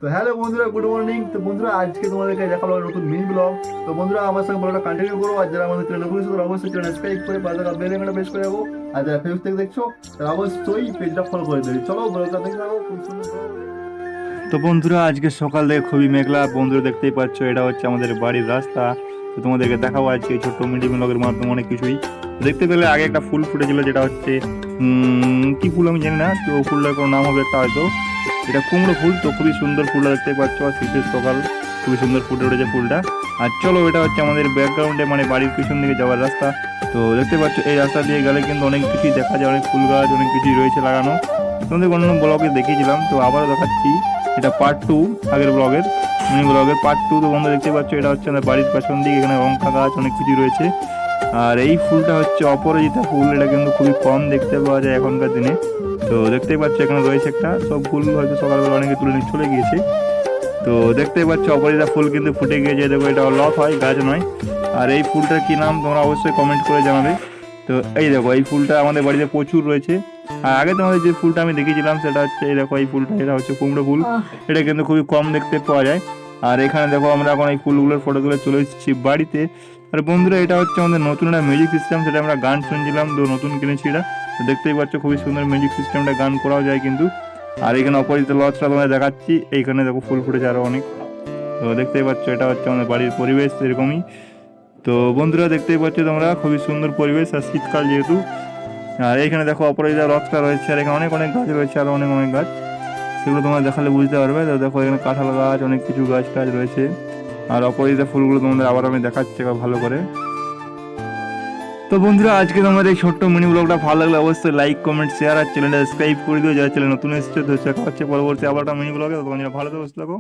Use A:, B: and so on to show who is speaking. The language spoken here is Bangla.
A: তো হ্যালো বন্ধুরা, গুড মর্নিং। তো বন্ধুরা, আজকে তোমাদেরকে দেখাবো নতুন মিনি ব্লগ। তো বন্ধুরা, আমার সঙ্গে ব্লগটা কন্টিনিউ করো। আর যারা আমাদের চ্যানেল নতুন এসে অবশ্যই চ্যানেল সাবস্ক্রাইব করে পাশে থাকা বেল আইকনটা প্রেস করে রাখো। আর যারা ফেসবুক থেকে দেখছো তারা অবশ্যই পেজটা ফলো করে দেবে। চলো ব্লগটা দেখে নাও, খুব সুন্দর vlog। তো বন্ধুরা, আজকে সকাল থেকে খুবই মেঘলা। বন্ধুরা দেখতেই পাচ্ছ, এটা হচ্ছে আমাদের বাড়ির রাস্তা। তো তোমাদেরকে দেখাবো আজকে এই ছোট্ট মিনি ব্লগের মাধ্যমে অনেক কিছুই। দেখতে পেলে আগে একটা ফুল ফুটেছিল, যেটা হচ্ছে কি ফুল আমি জানি না, তো ফুলটার কোনো নাম হবে একটা হয়তো। এটা কুমড়ো ফুল। তো খুবই সুন্দর ফুলটা দেখতে পাচ্ছ, আর শীতের সকাল খুবই সুন্দর ফুটে উঠেছে ফুলটা। আর চলো, এটা হচ্ছে আমাদের ব্যাকগ্রাউন্ডে মানে বাড়ির পিছন দিকে যাওয়ার রাস্তা। তো দেখতে পাচ্ছ, এই রাস্তা দিয়ে গেলে কিন্তু অনেক কিছুই দেখা যায়, অনেক ফুল গাছ অনেক কিছুই রয়েছে লাগানো। তোমাদের অন্য ব্লগে দেখিয়েছিলাম, তো আবারও দেখাচ্ছি। এটা পার্ট 2 আগের ব্লগের, মিনি ব্লগের পার্ট 2। তো বন্ধু দেখতে পাচ্ছ, এটা হচ্ছে আমাদের বাড়ির পেছন দিকে, এখানে লঙ্কা গাছ অনেক কিছু রয়েছে। আর এই ফুলটা হচ্ছে অপরাজিতা ফুল। এটা কিন্তু খুবই কম দেখতে পাওয়া যায় এখনকার দিনে। তো দেখতেই পাচ্ছ, এখানে রয়েছে একটা, সব ফুল হয়তো সকালবেলা অনেকে তুলে নিয়ে চলে গিয়েছে। তো দেখতেই পাচ্ছ, অপরাজিতা ফুল কিন্তু ফুটে গিয়েছে। দেখো, এটা লক হয়, গাছ নয়। আর এই ফুলটার কি নাম তোমরা অবশ্যই কমেন্ট করে জানাবে। তো এই দেখো, এই ফুলটা আমাদের বাড়িতে প্রচুর রয়েছে। আর আগে তোমাদের যে ফুলটা আমি দেখিয়েছিলাম সেটা হচ্ছে এই দেখো, এই ফুলটা, এটা হচ্ছে কুমড়ো ফুল। এটা কিন্তু খুবই কম দেখতে পাওয়া যায়। আর এখানে দেখো, আমরা এখন এই ফুলগুলোর ফটো তুলে চলে এসেছি বাড়িতে। আর বন্ধুরা, এটা হচ্ছে আমাদের নতুন একটা মিউজিক সিস্টেম, সেটা আমরা গান শুনছিলাম, তো নতুন কিনেছি এটা। তো দেখতেই পাচ্ছ, খুবই সুন্দর মিউজিক সিস্টেমটা, গান করাও যায় কিন্তু। আর এখানে অপরাজিত লজটা তোমাদের দেখাচ্ছি, এইখানে দেখো ফুল ফুটেছে আরও অনেক। তো দেখতেই পাচ্ছ, এটা হচ্ছে আমাদের বাড়ির পরিবেশ এরকমই। তো বন্ধুরা, দেখতেই পাচ্ছ তোমরা, খুবই সুন্দর পরিবেশ, আর শীতকাল যেহেতু। আর এইখানে দেখো, অপরাজিতা রথটা রয়েছে, আর এখানে অনেক অনেক গাছ রয়েছে, আরও অনেক অনেক গাছ, সেগুলো তোমরা দেখালে বুঝতে পারবে। তো দেখো, এখানে কাঁঠাল গাছ, অনেক কিছু গাছ টাছ রয়েছে। আর অপরাজিতা ফুলগুলো তোমাদের আবার আমি দেখাচ্ছি ভালো করে। তো বন্ধুরা, আজকে তোমাদের এই ছোট্ট মিনি ব্লগটা ভালো লাগলে অবশ্যই লাইক কমেন্ট শেয়ার আর চ্যানেলটা সাবস্ক্রাইব করে দিও। যারা চ্যানেল নতুন এসেছে, তো দেখা হচ্ছে পরবর্তী আবার একটা মিনি ব্লগে। তখন ভালো থাকো, সুস্থ থাকো।